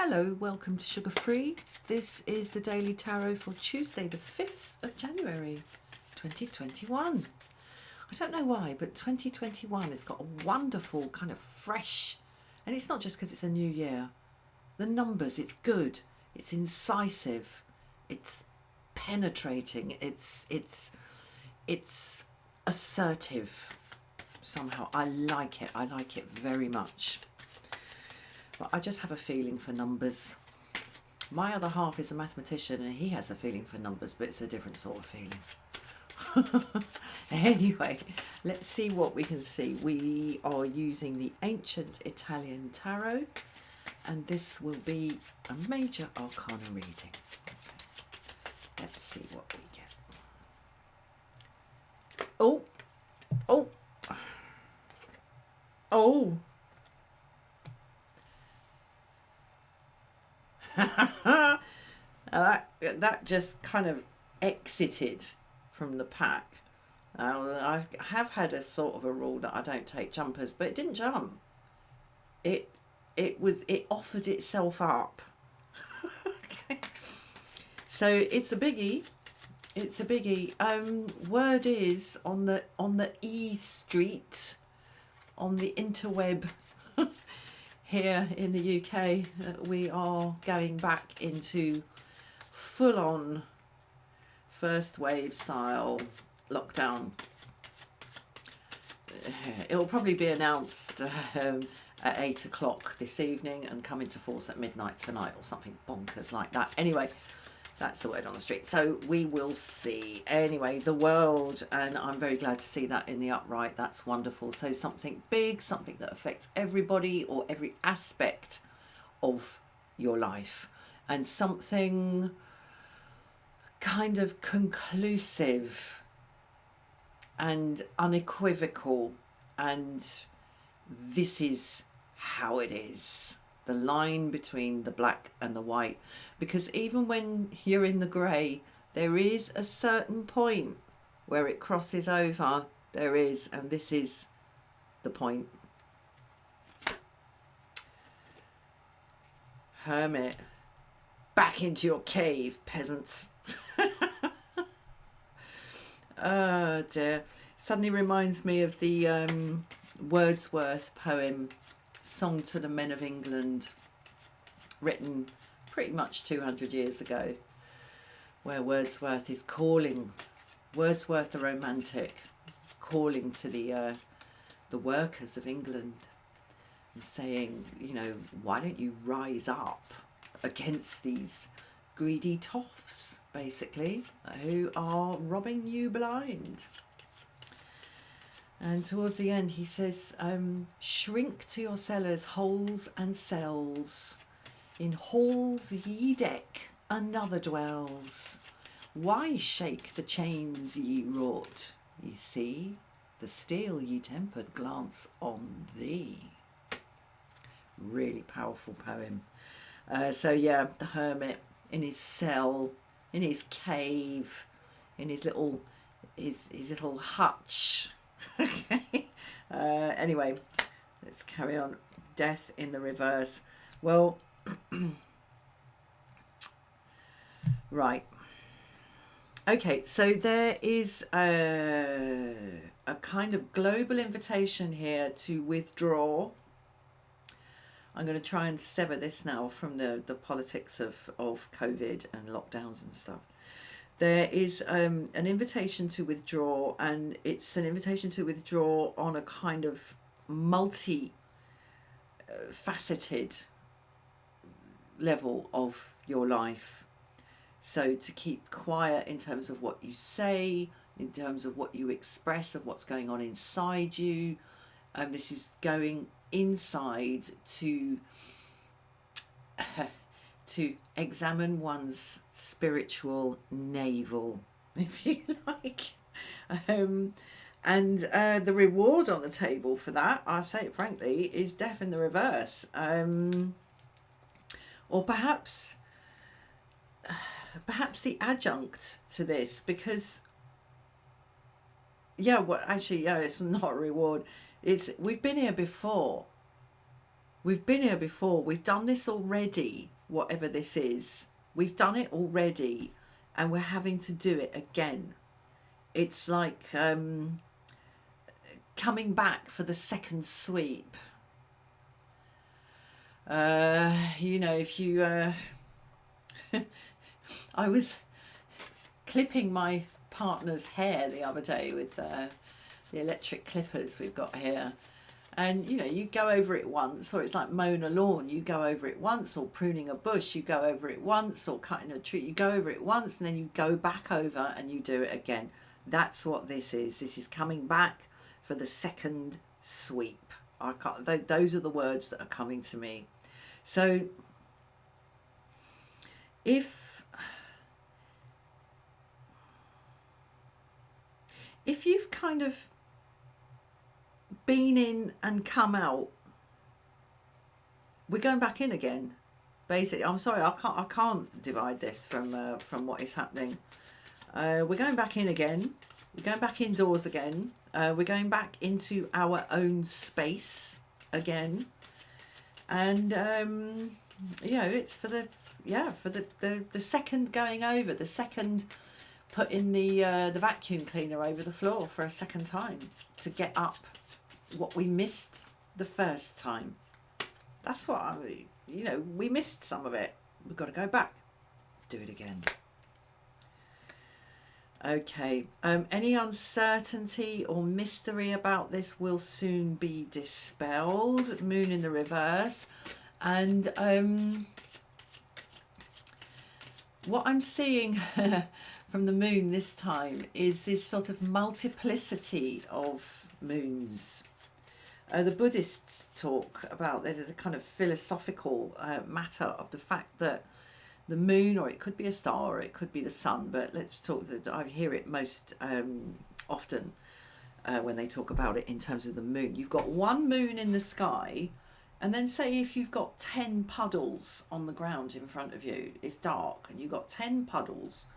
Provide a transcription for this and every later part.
Hello, welcome to Sugar Free. This is the Daily Tarot for Tuesday, the 5th of January, 2021. I don't know why, but 2021 has got a wonderful kind of fresh, and it's not just because it's a new year. The numbers, it's good, it's incisive, it's penetrating, it's assertive. Somehow, I like it very much. But I just have a feeling for numbers. My other half is a mathematician and he has a feeling for numbers, but it's a different sort of feeling. Anyway, let's see what we can see. We are using the ancient Italian tarot, and this will be a major arcana reading. Okay. Let's see what we get. Oh, oh, oh. That just kind of exited from the pack. I have had a sort of a rule that I don't take jumpers, but it didn't jump. It offered itself up. Okay. So it's a biggie. It's a biggie. Word is on the E Street, on the interweb. Here in the UK, we are going back into full-on first wave style lockdown. It will probably be announced at 8 o'clock this evening and come into force at midnight tonight or something bonkers like that. Anyway, that's the word on the street. So we will see. Anyway, the world, and I'm very glad to see that in the upright. That's wonderful. So something big, something that affects everybody or every aspect of your life, and something kind of conclusive and unequivocal, and this is how it is. The line between the black and the white, because even when you're in the grey, there is a certain point where it crosses over. There is, and this is the point. Hermit, back into your cave, peasants. Oh dear. Suddenly reminds me of the Wordsworth poem, Song to the Men of England, written pretty much 200 years ago, where Wordsworth is calling, Wordsworth the romantic, calling to the workers of England and saying, you know, why don't you rise up against these greedy toffs, basically, who are robbing you blind. And towards the end he says, shrink to your cellars, holes and cells. In halls ye deck, another dwells. Why shake the chains ye wrought? Ye see, the steel ye tempered glance on thee. Really powerful poem. So yeah, the hermit in his cell, in his cave, in his little hutch. Okay. Anyway, let's carry on. Death in the reverse. Well, right. Okay, so there is a kind of global invitation here to withdraw. I'm going to try and sever this now from the politics of COVID and lockdowns and stuff. There is an invitation to withdraw, and it's an invitation to withdraw on a kind of multi-faceted level of your life. So to keep quiet in terms of what you say, in terms of what you express, of what's going on inside you. This is going inside to examine one's spiritual navel, if you like. And the reward on the table for that, I'll say it frankly, is death in the reverse. Or perhaps the adjunct to this, because it's not a reward. We've been here before. We've been here before. We've done this already, whatever this is. We've done it already, and we're having to do it again. It's like coming back for the second sweep. You know, if you... I was clipping my partner's hair the other day with the electric clippers we've got here. And, you know, you go over it once, or it's like mowing a lawn, you go over it once, or pruning a bush, you go over it once, or cutting a tree, you go over it once, and then you go back over and you do it again. That's what this is. This is coming back for the second sweep. I can't, those are the words that are coming to me. So if you've kind of been in and come out, we're going back in again. Basically, I'm sorry, I can't divide this from what is happening. We're going back in again. We're going back indoors again. We're going back into our own space again. And you know, it's for the second going over, the second putting the vacuum cleaner over the floor for a second time to get up what we missed the first time. That's what you know, we missed some of it. We've got to go back, do it again. Okay, any uncertainty or mystery about this will soon be dispelled. Moon in the reverse. And what I'm seeing from the moon this time is this sort of multiplicity of moons. The Buddhists talk about, there's a kind of philosophical matter of the fact that the moon, or it could be a star, or it could be the sun, but let's talk, I hear it most often when they talk about it in terms of the moon. You've got one moon in the sky, and then say if you've got 10 puddles on the ground in front of you, it's dark, and you've got 10 puddles,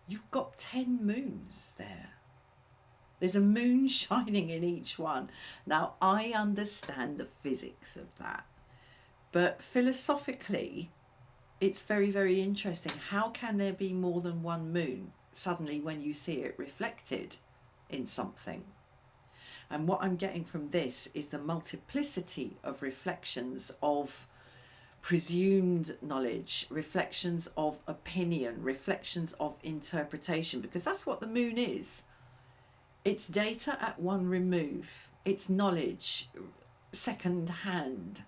you've got 10 moons there. There's a moon shining in each one. Now, I understand the physics of that, but philosophically, it's very, very interesting. How can there be more than one moon suddenly when you see it reflected in something? And what I'm getting from this is the multiplicity of reflections of presumed knowledge, reflections of opinion, reflections of interpretation, because that's what the moon is. It's data at one remove. It's knowledge second hand.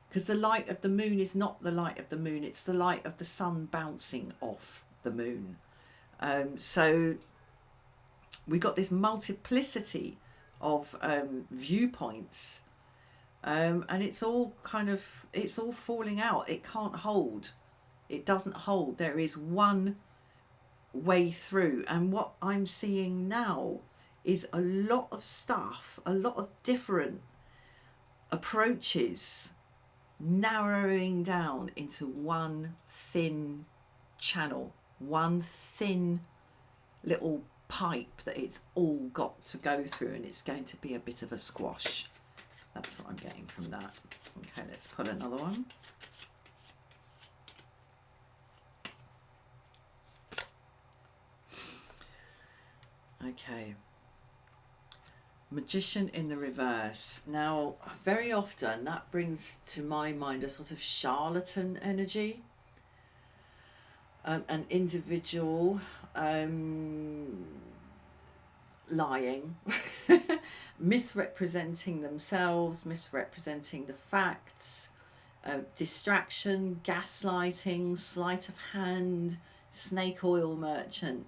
Because the light of the moon is not the light of the moon, it's the light of the sun bouncing off the moon. So we got this multiplicity of viewpoints, and it's all falling out. It can't hold. It doesn't hold. There is one way through, and what I'm seeing now is a lot of stuff, a lot of different approaches narrowing down into one thin channel, one thin little pipe that it's all got to go through, and it's going to be a bit of a squash. That's what I'm getting from that. Okay, let's put another one. Okay, Magician in the reverse. Now, very often that brings to my mind a sort of charlatan energy, an individual lying, misrepresenting themselves, misrepresenting the facts, distraction, gaslighting, sleight of hand, snake oil merchant.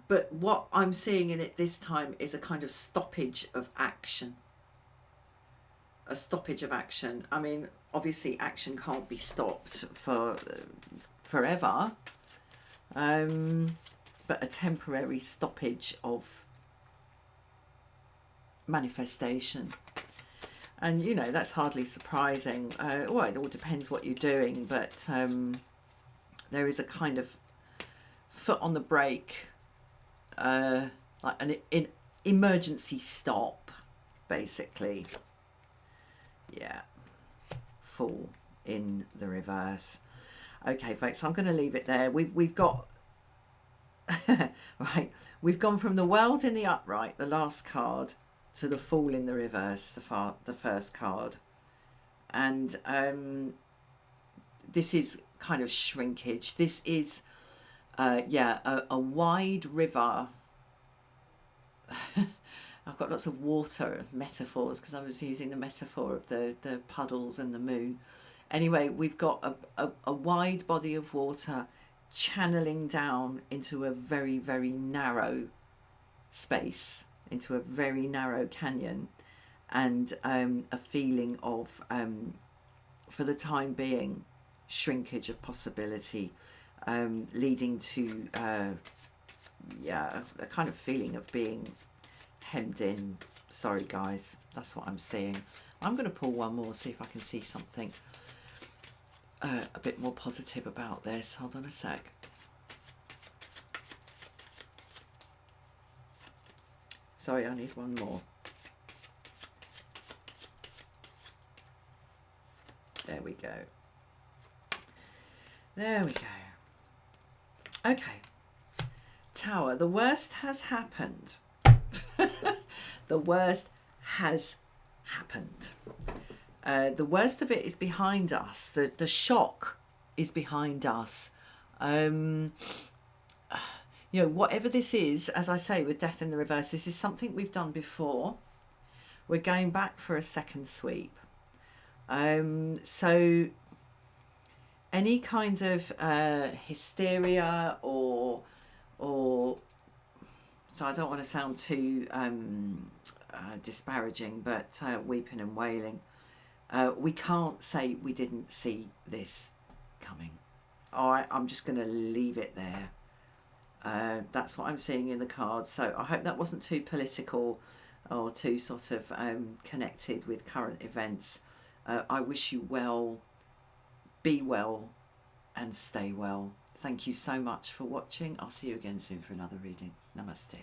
But what I'm seeing in it this time is a kind of stoppage of action. A stoppage of action. I mean, obviously action can't be stopped for forever, but a temporary stoppage of manifestation. And, you know, that's hardly surprising. Well, it all depends what you're doing, but there is a kind of foot on the brake like an emergency stop, basically. Yeah, Fool in the reverse. Okay, folks, I'm going to leave it there. We've got right. We've gone from the World in the upright, the last card, to the Fool in the reverse, the first card, and this is kind of shrinkage. This is a wide river. I've got lots of water metaphors because I was using the metaphor of the puddles and the moon. Anyway, we've got a wide body of water channeling down into a very, very narrow space, into a very narrow canyon, and a feeling of, for the time being, shrinkage of possibility, leading to a kind of feeling of being hemmed in. Sorry guys, that's what I'm seeing. I'm going to pull one more, see if I can see something a bit more positive about this. Hold on a sec. Sorry, I need one more. There we go. There we go. Okay. Tower, the worst has happened. The worst has happened. The worst of it is behind us. The shock is behind us. Whatever this is, as I say, with Death in the Reverse, this is something we've done before. We're going back for a second sweep. So any kind of hysteria or so I don't want to sound too disparaging, but weeping and wailing. We can't say we didn't see this coming. All right, I'm just going to leave it there. That's what I'm seeing in the cards. So I hope that wasn't too political or too sort of connected with current events. I wish you well, be well, and stay well. Thank you so much for watching. I'll see you again soon for another reading. Namaste.